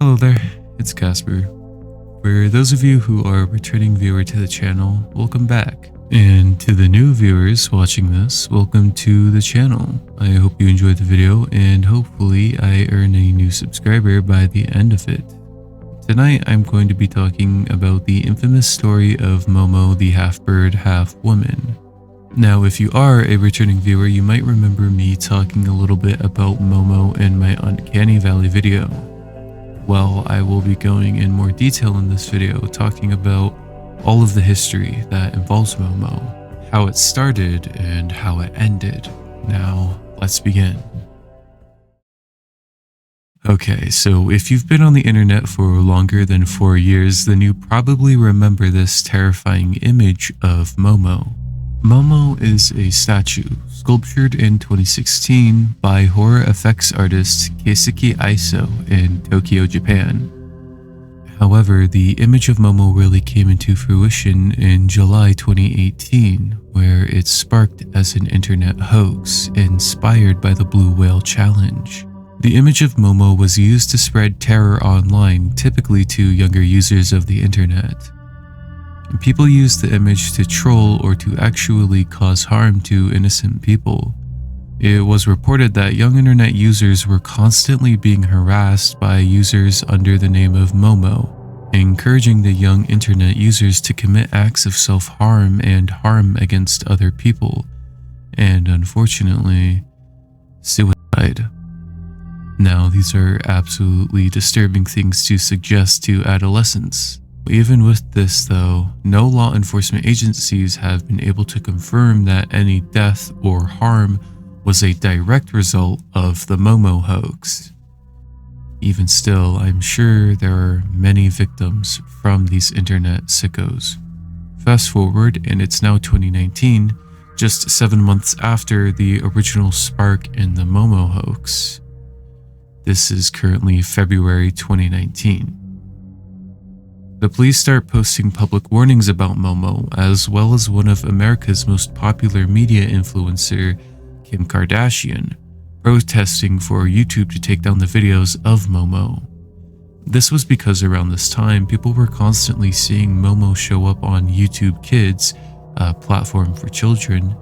Hello there, it's Casper. For those of you who are a returning viewer to the channel, welcome back. And to the new viewers watching this, welcome to the channel. I hope you enjoyed the video and hopefully I earn a new subscriber by the end of it. Tonight I'm going to be talking about the infamous story of Momo the half-bird, half-woman. Now if you are a returning viewer, you might remember me talking a little bit about Momo in my Uncanny Valley video. Well, I will be going in more detail in this video, talking about all of the history that involves Momo, how it started and how it ended. Now, let's begin. Okay, so if you've been on the internet for longer than 4 years, then you probably remember this terrifying image of Momo. Momo is a statue sculptured in 2016 by horror effects artist Keisuke Iso in Tokyo, Japan. However, the image of Momo really came into fruition in July 2018, where it sparked as an internet hoax inspired by the Blue Whale Challenge. The image of Momo was used to spread terror online, typically to younger users of the internet. People used the image to troll or to actually cause harm to innocent people. It was reported that young internet users were constantly being harassed by users under the name of Momo, encouraging the young internet users to commit acts of self-harm and harm against other people, and unfortunately, suicide. Now, these are absolutely disturbing things to suggest to adolescents. Even with this though, no law enforcement agencies have been able to confirm that any death or harm was a direct result of the Momo hoax. Even still, I'm sure there are many victims from these internet sickos. Fast forward, and it's now 2019, just 7 months after the original spark in the Momo hoax. This is currently February 2019. The police start posting public warnings about Momo, as well as one of America's most popular media influencer, Kim Kardashian, protesting for YouTube to take down the videos of Momo. This was because around this time, people were constantly seeing Momo show up on YouTube Kids, a platform for children.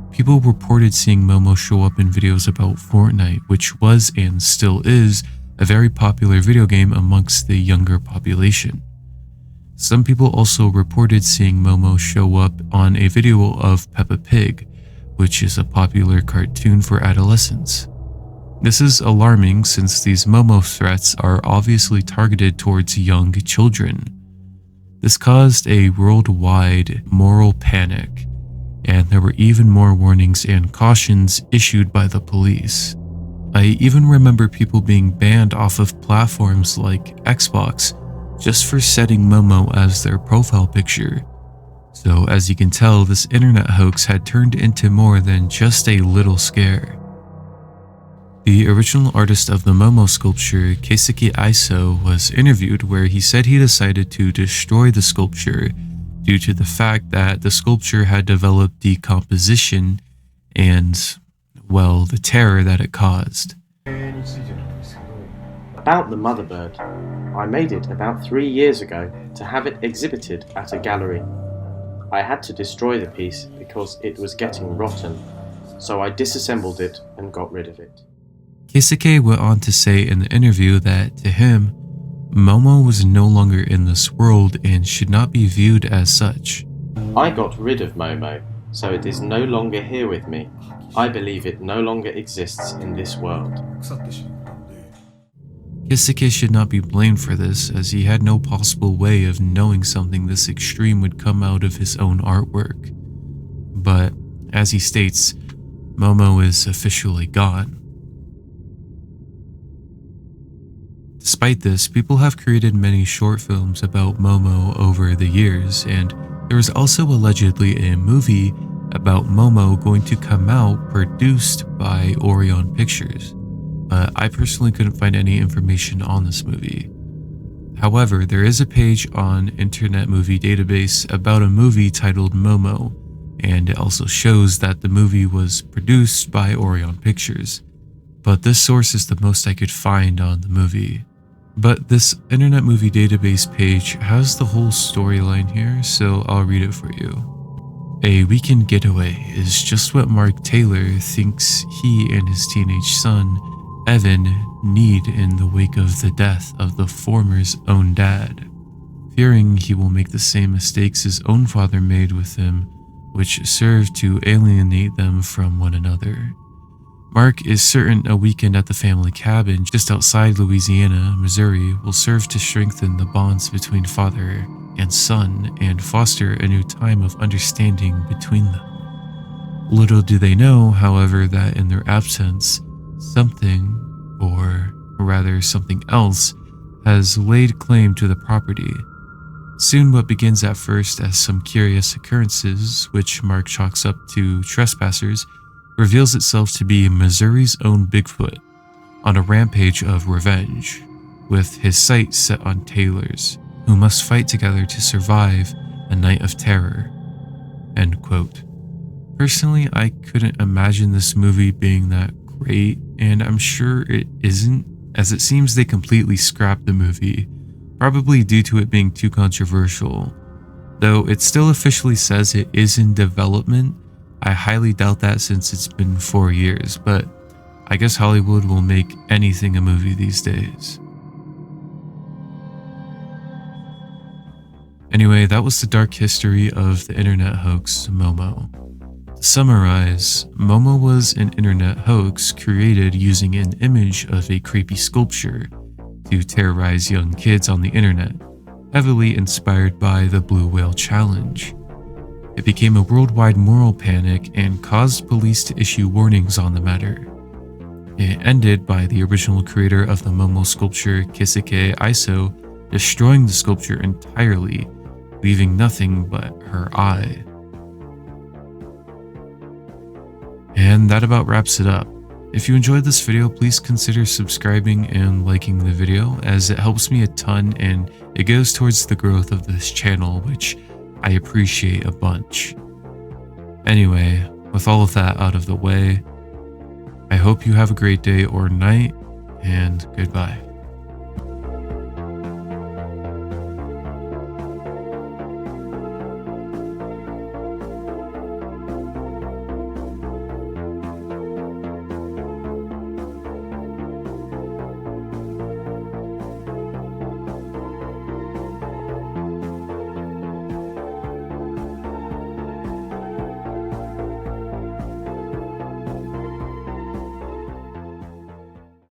People reported seeing Momo show up in videos about Fortnite, which was and still is a very popular video game amongst the younger population. Some people also reported seeing Momo show up on a video of Peppa Pig, which is a popular cartoon for adolescents. This is alarming since these Momo threats are obviously targeted towards young children. This caused a worldwide moral panic, and there were even more warnings and cautions issued by the police. I even remember people being banned off of platforms like Xbox just for setting Momo as their profile picture. So as you can tell, this internet hoax had turned into more than just a little scare. The original artist of the Momo sculpture, Keisuke Iso, was interviewed where he said he decided to destroy the sculpture due to the fact that the sculpture had developed decomposition and, well, the terror that it caused. About the mother bird, I made it about 3 years ago to have it exhibited at a gallery. I had to destroy the piece because it was getting rotten, so I disassembled it and got rid of it. Keisuke went on to say in the interview that, to him, Momo was no longer in this world and should not be viewed as such. I got rid of Momo, so it is no longer here with me. I believe it no longer exists in this world. Keisuke should not be blamed for this, as he had no possible way of knowing something this extreme would come out of his own artwork. But, as he states, Momo is officially gone. Despite this, people have created many short films about Momo over the years, and there is also allegedly a movie about Momo going to come out produced by Orion Pictures. But I personally couldn't find any information on this movie. However, there is a page on Internet Movie Database about a movie titled Momo, and it also shows that the movie was produced by Orion Pictures. But this source is the most I could find on the movie. But this Internet Movie Database page has the whole storyline here, so I'll read it for you. A weekend getaway is just what Mark Taylor thinks he and his teenage son, Evan, need in the wake of the death of the former's own dad. Fearing he will make the same mistakes his own father made with him, which serve to alienate them from one another. Mark is certain a weekend at the family cabin just outside Louisiana, Missouri will serve to strengthen the bonds between father and son and foster a new time of understanding between them. Little do they know, however, that in their absence, something, or rather something else, has laid claim to the property. Soon what begins at first as some curious occurrences, which Mark chalks up to trespassers, reveals itself to be Missouri's own Bigfoot, on a rampage of revenge, with his sights set on Taylor's, who must fight together to survive a night of terror. End quote. Personally, I couldn't imagine this movie being that great, and I'm sure it isn't, as it seems they completely scrapped the movie, probably due to it being too controversial. Though it still officially says it is in development, I highly doubt that since it's been 4 years, but I guess Hollywood will make anything a movie these days. Anyway, that was the dark history of the internet hoax Momo. To summarize, Momo was an internet hoax created using an image of a creepy sculpture to terrorize young kids on the internet, heavily inspired by the Blue Whale Challenge. It became a worldwide moral panic and caused police to issue warnings on the matter. It ended by the original creator of the Momo sculpture, Kisuke Iso, destroying the sculpture entirely, leaving nothing but her eye. And that about wraps it up. If you enjoyed this video, please consider subscribing and liking the video, as it helps me a ton and it goes towards the growth of this channel, which I appreciate a bunch. Anyway, with all of that out of the way, I hope you have a great day or night, and goodbye.